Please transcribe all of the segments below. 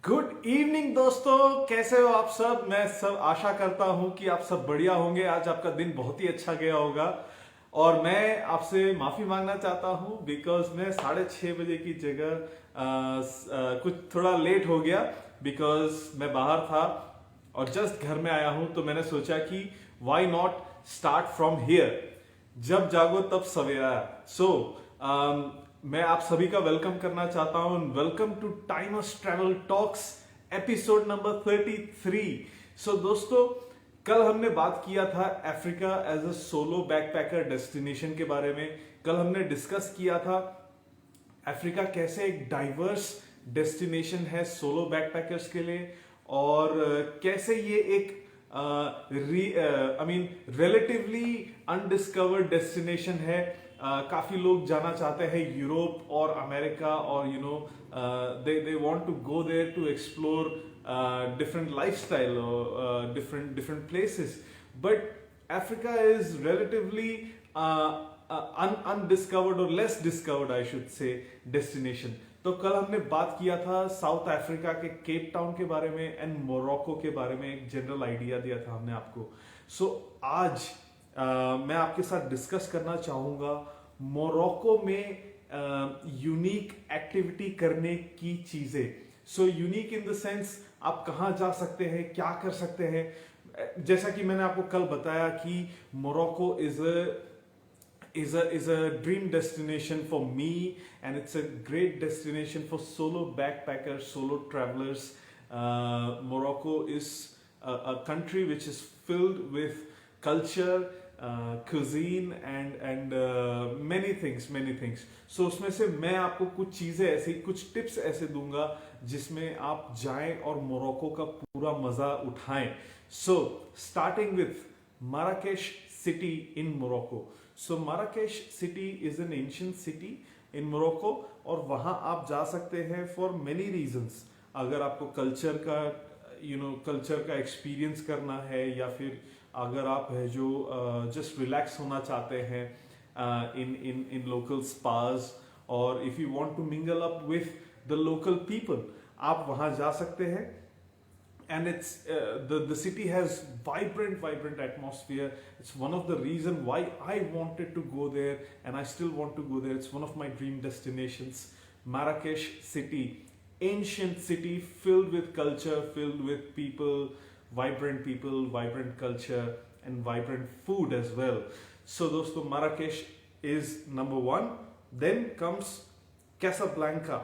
Good evening दोस्तों, कैसे हो आप सब। मैं सब आशा करता हूं कि आप सब बढ़िया होंगे। आज आपका दिन बहुत ही अच्छा गया होगा और मैं आपसे माफी मांगना चाहता हूं बिकॉज मैं 6:30 बजे की जगह कुछ थोड़ा लेट हो गया बिकॉज मैं बाहर था और जस्ट घर में आया हूं। तो मैंने सोचा कि why not start from here, जब जागो तब सवेरा। सो मैं आप सभी का वेलकम करना चाहता हूं। Welcome to timers travel talks episode number 33। So दोस्तों, कल हमने बात किया था Africa as a solo backpacker destination के बारे में। कल हमने डिस्कस किया था अफ्रीका कैसे एक डाइवर्स डेस्टिनेशन है सोलो बैकपैकर्स के लिए और कैसे ये एक रिलेटिवली अनडिस्कवर्ड डेस्टिनेशन है। काफी लोग जाना चाहते हैं यूरोप और अमेरिका और they want to go there to explore different lifestyle or different places, but Africa is relatively undiscovered or less discovered, I should say, destination. तो कल हमने बात किया था साउथ अफ्रीका के केप टाउन के बारे में एंड मोरक्को के बारे में, एक जनरल आइडिया दिया था हमने आपको। सो आज मैं आपके साथ डिस्कस करना चाहूंगा मोरक्को में यूनिक एक्टिविटी करने की चीजें। So unique in the sense आप कहाँ जा सकते हैं, क्या कर सकते हैं। जैसा कि मैंने आपको कल बताया कि Morocco is a dream destination for me, and it's a great destination for solo backpackers, solo travelers. Morocco is a country which is filled with culture, cuisine and many things. So उसमें से मैं आपको कुछ चीजें ऐसी, कुछ tips ऐसे दूंगा जिसमें आप जाएं और मोरक्को का पूरा मजा उठाएं। So starting with Marrakesh city in Morocco. So Marrakesh city is an ancient city in Morocco और वहाँ आप जा सकते हैं for many reasons। अगर आपको कल्चर का एक्सपीरियंस करना है या फिर अगर आप है जो जस्ट रिलैक्स होना चाहते हैं इन लोकल स्पाज, और if you want to mingle up with the local people, आप वहाँ जा सकते हैं। And it's the city has vibrant atmosphere. It's one of the reason why I wanted to go there and I still want to go there. It's one of my dream destinations. Marrakesh city, ancient city filled with culture, filled with people, vibrant culture and vibrant food as well. So dosto, Marrakesh is number one. Then comes Casablanca.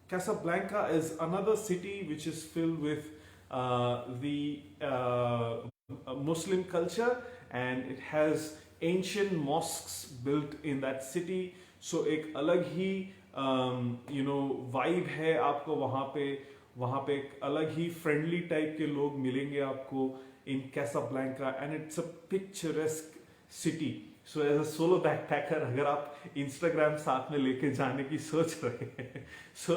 Casablanca is another city which is filled with the Muslim culture, and it has ancient mosques built in that city. So एक अलग ही vibe है आपको वहाँ पे एक अलग ही friendly type के लोग मिलेंगे आपको in Casablanca, and it's a picturesque city. So as a solo backpacker अगर आप इंस्टाग्राम साथ में लेके जाने की सोच रहे हैं, so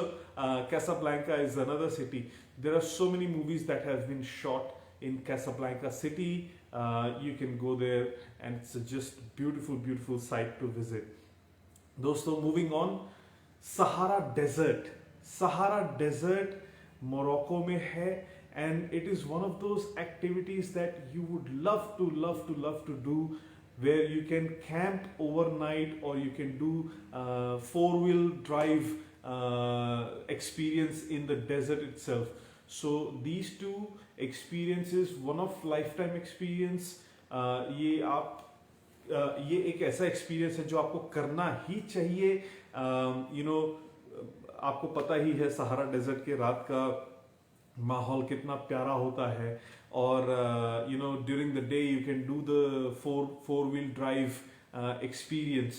Casablanca is another city. There are so many movies that have been shot in Casablanca city. You can go there and it's a just beautiful sight to visit. Dosto, moving on, Sahara Desert Morocco में है, and it is one of those activities that you would love to do, where you can camp overnight or you can do four-wheel drive experience in the desert itself. So these two experiences, one of lifetime experience, ये एक ऐसा experience है जो आपको करना ही चाहिए। आपको पता ही है सहारा डेजर्ट के रात का माहौल कितना प्यारा होता है, और during the day you can do the four wheel drive experience.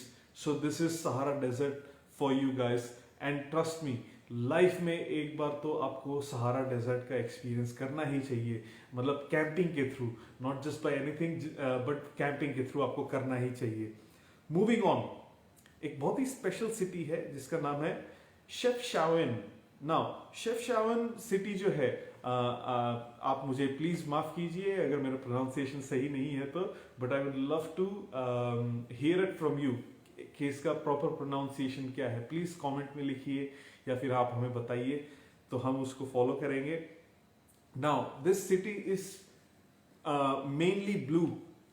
So this is Sahara desert for you guys, and trust me, life में एक बार तो आपको सहारा डेजर्ट का एक्सपीरियंस करना ही चाहिए। मतलब कैंपिंग के through, not just by anything, but camping के थ्रू आपको करना ही चाहिए। मूविंग ऑन, एक बहुत ही स्पेशल सिटी है जिसका नाम है शेफशावन। नाउ शेफशावन सिटी जो है, आप मुझे प्लीज माफ कीजिए अगर मेरा प्रोनाउंसिएशन सही नहीं है तो, but I would love to hear it from you कि इसका प्रॉपर प्रोनाउंसिएशन क्या है। प्लीज कमेंट में लिखिए या फिर आप हमें बताइए। तो हम उसको फॉलो करेंगे. Now this city is mainly blue,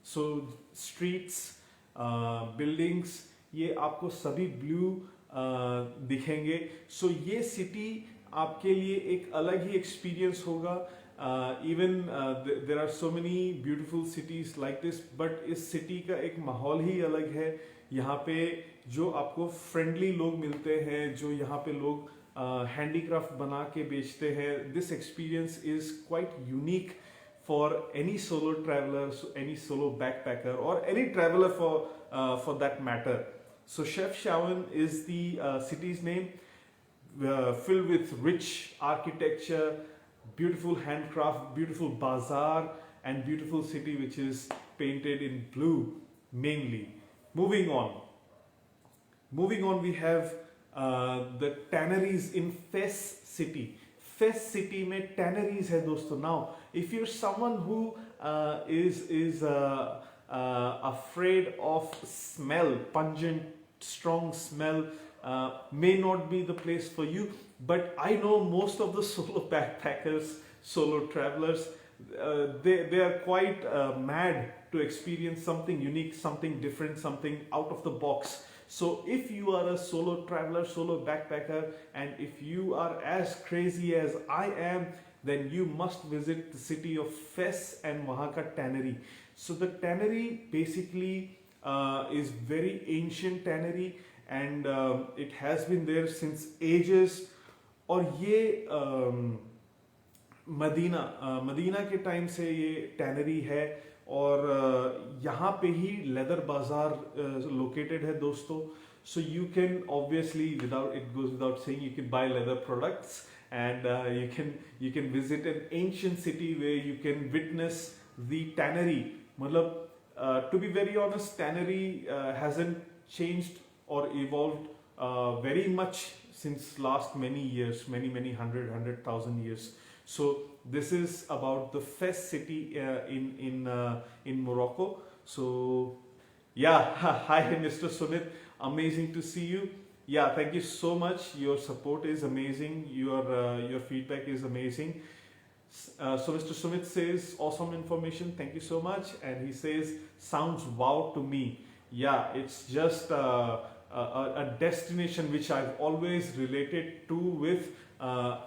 so streets, buildings, ये आपको सभी ब्लू दिखेंगे. सो ये सिटी आपके लिए एक अलग ही एक्सपीरियंस होगा. Even there are so many beautiful cities like this, but इस सिटी का एक माहौल ही अलग है. यहाँ पे जो आपको फ्रेंडली लोग मिलते हैं, जो यहाँ पे लोग हैंडीक्राफ्ट बना के बेचते हैं, this experience is quite unique for any solo traveler, any solo backpacker, or any traveler for that matter. So Chefchaouen is the city's name, filled with rich architecture, beautiful handcraft, beautiful bazaar, and beautiful city which is painted in blue mainly. Moving on, we have the tanneries in Fes city. Fes city में tanneries है दोस्तों. Now, if you're someone who is afraid of smell, pungent, strong smell, may not be the place for you. But I know most of the solo backpackers, solo travelers, they are quite mad to experience something unique, something different, something out of the box. So if you are a solo traveler, solo backpacker, and if you are as crazy as I am, then you must visit the city of Fes and वहाँ का tannery. So the tannery basically is very ancient tannery, and it has been there since ages. और ये Medina के time से ये tannery है. और यहाँ पे ही लेदर बाजार लोकेटेड है दोस्तों. So you can obviously, without it goes without saying, you can buy leather products, and you can visit an ancient city where you can witness the tannery. मतलब to be very honest, tannery hasn't changed or evolved very much since last many years, many 100,000 years. So this is about the Fes city in Morocco. So yeah, hi Mr. Sumit, amazing to see you. Yeah, thank you so much. Your support is amazing. Your feedback is amazing. So Mr. Sumit says awesome information. Thank you so much. And he says sounds wow to me. Yeah, it's just a destination which I've always related to with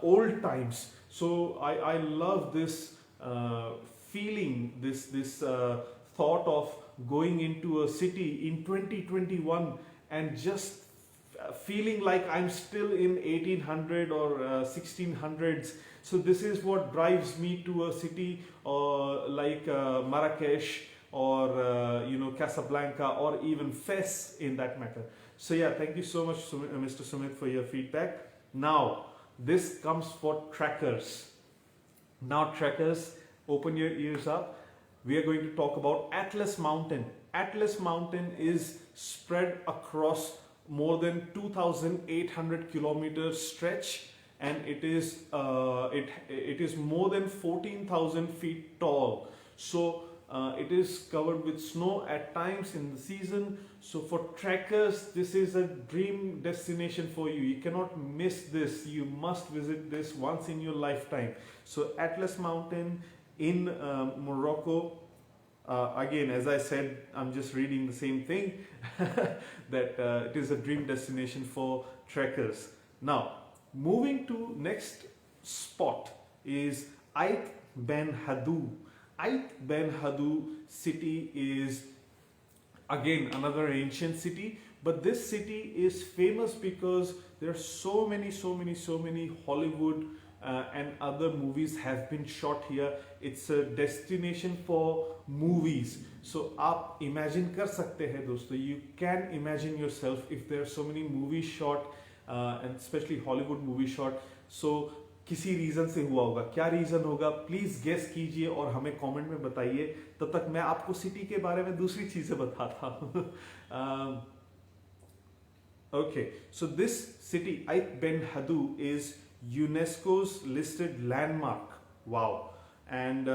old times. So I love this feeling, this thought of going into a city in 2021 and just feeling like I'm still in 1800 or 1600s. So this is what drives me to a city like Marrakesh or Casablanca or even Fes in that matter. So yeah, thank you so much, Mr. Sumit, for your feedback. Now, this comes for trackers. Now trackers, open your ears up. We are going to talk about Atlas Mountain. Atlas Mountain is spread across more than 2,800 kilometers stretch, and it is more than 14,000 feet tall. So it is covered with snow at times in the season. So for trekkers, this is a dream destination for you. You cannot miss this. You must visit this once in your lifetime. So Atlas Mountain in Morocco. Again, as I said, I'm just reading the same thing that it is a dream destination for trekkers. Now, moving to next spot is Ait Ben Haddou. Ait Ben Haddou city is again another ancient city, but this city is famous because there are so many Hollywood and other movies have been shot here. It's a destination for movies. So आप imagine कर सकते हैं दोस्तों, you can imagine yourself if there are so many movies shot and especially Hollywood movie shot. So किसी reason से हुआ होगा. क्या रीजन होगा, प्लीज गेस कीजिए और हमें कमेंट में बताइए. तब तक मैं आपको सिटी के बारे में दूसरी चीजें बताता हूँ. Okay, so this city Ait Ben Haddou is UNESCO's listed landmark. Wow. And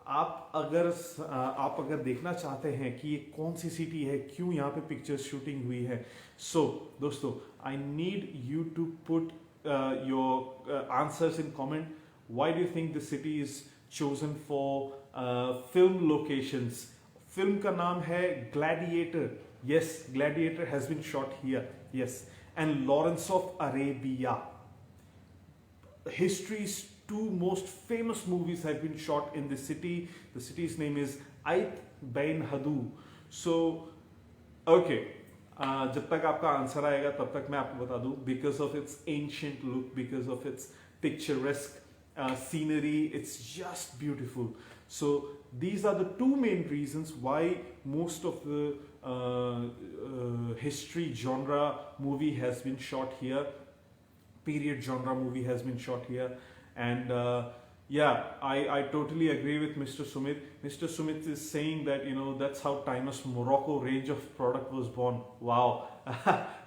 आप अगर देखना चाहते हैं कि ये कौन सी सिटी है, क्यों यहाँ पे पिक्चर शूटिंग हुई है, सो दोस्तों, I need you to put your answers in comment. Why do you think the city is chosen for film locations? Film का नाम है Gladiator. Yes, Gladiator has been shot here. Yes, and Lawrence of Arabia. History's two most famous movies have been shot in this city. The city's name is Ait Bain Hadu. So, okay. जब तक आपका answer आएगा तब तक मैं आपको बता दूं, because of its ancient look, because of its picturesque scenery, it's just beautiful. So these are the two main reasons why most of the history genre movie has been shot here. Period genre movie has been shot here, and yeah, I totally agree with Mr. Sumit. Mr. Sumit is saying that, you know, that's how Timus Morocco range of product was born. Wow,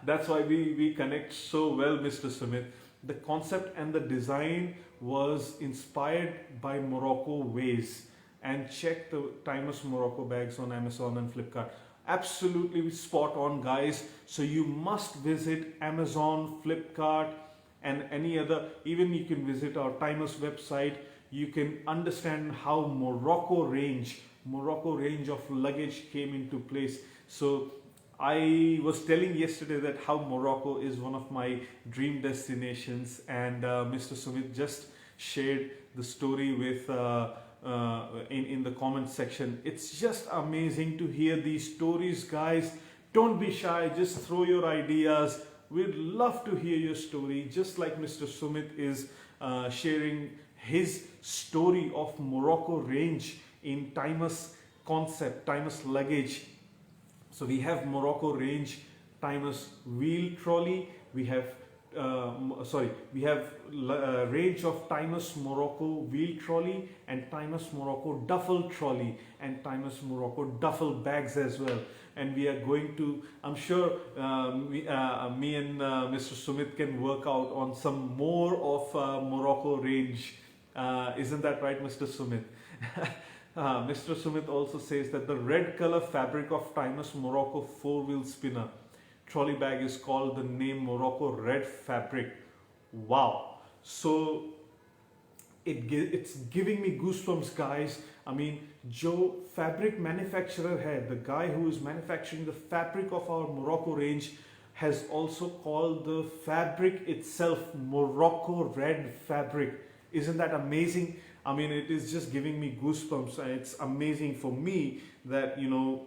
that's why we connect so well, Mr. Sumit. The concept and the design was inspired by Morocco ways. And check the Timus Morocco bags on Amazon and Flipkart. Absolutely spot on, guys. So you must visit Amazon, Flipkart, and any other. Even you can visit our Timus website. You can understand how Morocco range of luggage came into place. So I was telling yesterday that how Morocco is one of my dream destinations, and Mr. Sumit just shared the story with in the comment section. It's just amazing to hear these stories, guys. Don't be shy, just throw your ideas. We'd love to hear your story, just like Mr. Sumit is sharing his story of Morocco range in Timus concept, Timus luggage. So we have Morocco range Timus wheel trolley, we have range of Timus Morocco wheel trolley, and Timus Morocco duffel trolley, and Timus Morocco duffel bags as well. And we are going to, I'm sure me and Mr. Sumit can work out on some more of Morocco range. Isn't that right, Mr. Sumit? Mr. Sumit also says that the red color fabric of Timus Morocco 4-wheel spinner trolley bag is called the name Morocco red fabric. Wow. So it's giving me goosebumps, guys. I mean, Joe fabric manufacturer hai, the guy who is manufacturing the fabric of our Morocco range, has also called the fabric itself Morocco red fabric. Isn't that amazing? I mean, it is just giving me goosebumps, and it's amazing for me that, you know,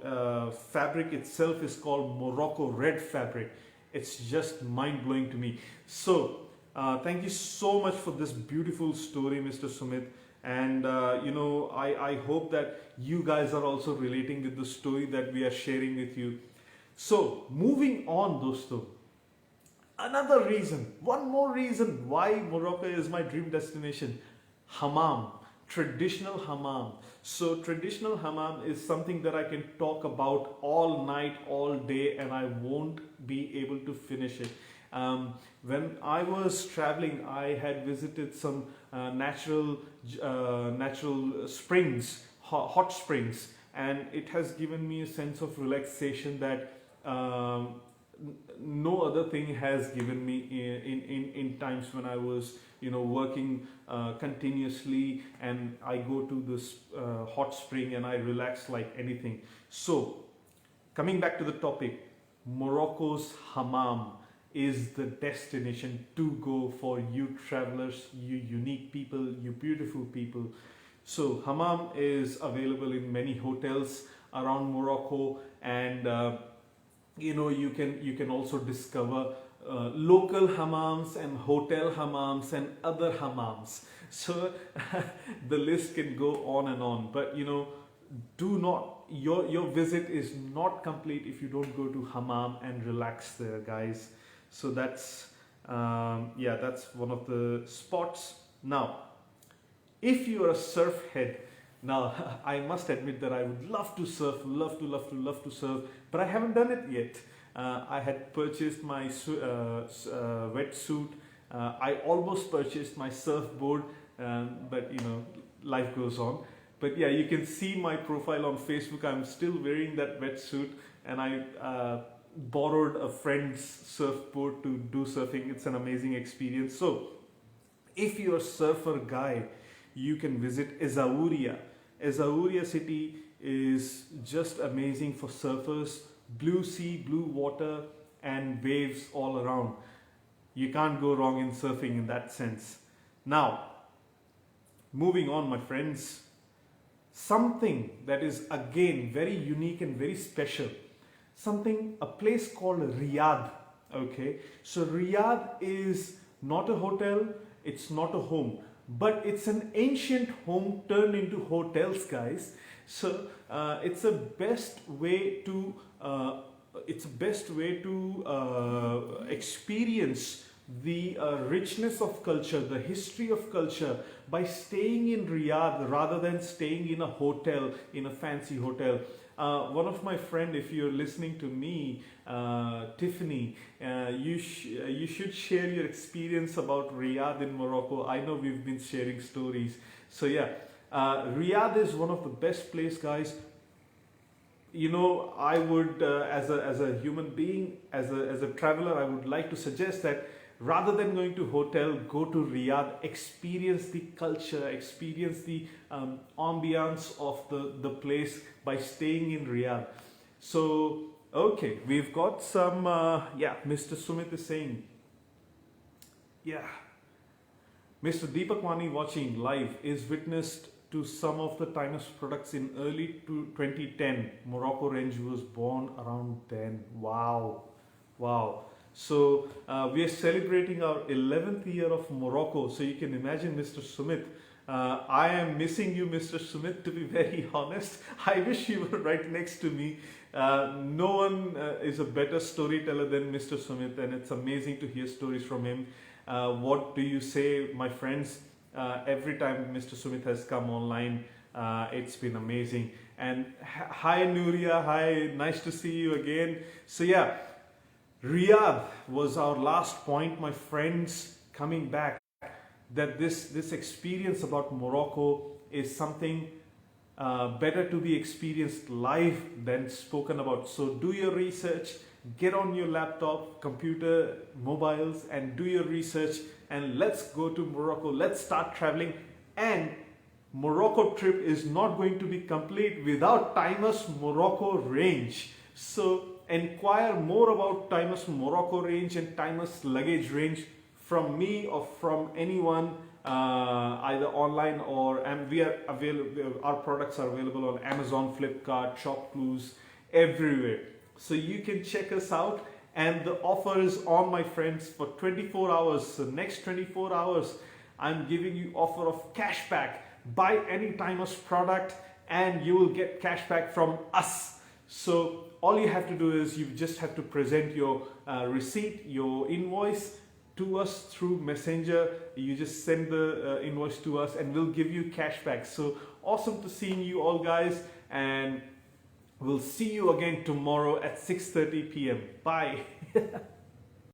fabric itself is called Morocco red fabric. It's just mind-blowing to me. So thank you so much for this beautiful story, Mr. Sumit. And you know, I hope that you guys are also relating with the story that we are sharing with you. So moving on, dosto, another reason, one more reason why Morocco is my dream destination: hammam, traditional hammam. So traditional hammam is something that I can talk about all night, all day, and I won't be able to finish it. When I was traveling, I had visited some natural springs, hot springs, and it has given me a sense of relaxation that no other thing has given me in times when I was, you know, working continuously, and I go to this hot spring and I relax like anything. So coming back to the topic, Morocco's hammam is the destination to go for you travelers, you unique people, you beautiful people. So hammam is available in many hotels around Morocco, and you know, you can also discover local hammams and hotel hammams and other hammams. So the list can go on and on, but you know, do not, your visit is not complete if you don't go to hammam and relax there, guys. So that's yeah, that's one of the spots. Now if you are a surf head, now I must admit that I would love to surf, love to surf, but I haven't done it yet. I had purchased my wetsuit. I almost purchased my surfboard, but you know, life goes on. But yeah, you can see my profile on Facebook. I'm still wearing that wetsuit, and I borrowed a friend's surfboard to do surfing. It's an amazing experience. So if you're a surfer guy, you can visit Ezauria. Ezauria city is just amazing for surfers. Blue sea, blue water, and waves all around. You can't go wrong in surfing in that sense. Now, moving on, my friends, something that is again very unique and very special. A place called Riyadh. Okay, so Riyadh is not a hotel, it's not a home, but it's an ancient home turned into hotels, guys. So it's a best way to experience the richness of culture, the history of culture, by staying in Riyadh rather than staying in a hotel, in a fancy hotel. One of my friend, if you're listening to me, Tiffany, you should share your experience about Riyadh in Morocco. I know we've been sharing stories. So yeah, Riyadh is one of the best place, guys. You know, I would, as a human being, as a traveler, I would like to suggest that rather than going to hotel, go to Riyadh, experience the culture, experience the ambience of the place by staying in Riyadh. So, okay, we've got some, Mr. Sumit is saying, yeah, Mr. Deepak Wani watching live is witnessed to some of the Timeless products in early 2010. Morocco range was born around then. Wow. So we are celebrating our 11th year of Morocco. So you can imagine, Mr. Sumit, I am missing you, Mr. Sumit, to be very honest. I wish you were right next to me. No one is a better storyteller than Mr. Sumit, and it's amazing to hear stories from him. What do you say, my friends? Every time Mr. Sumit has come online, it's been amazing. And hi Nuria, hi, nice to see you again. So yeah, Riyadh was our last point, my friends. Coming back, that this experience about Morocco is something better to be experienced live than spoken about. So do your research, get on your laptop, computer, mobiles, and do your research, and let's go to Morocco. Let's start traveling. And Morocco trip is not going to be complete without Timeless Morocco range. So inquire more about Timeless Morocco range and Timeless luggage range from me or from anyone, either online or, and we are available. Our products are available on Amazon, Flipkart, ShopClues, everywhere. So you can check us out, and the offer is on, my friends, for 24 hours. So next 24 hours, I'm giving you offer of cashback. Buy any Timeless product and you will get cashback from us. So all you have to do is you just have to present your receipt, your invoice to us through Messenger. You just send the invoice to us and we'll give you cashback. So awesome to seeing you all, guys, and we'll see you again tomorrow at 6:30 p.m. Bye.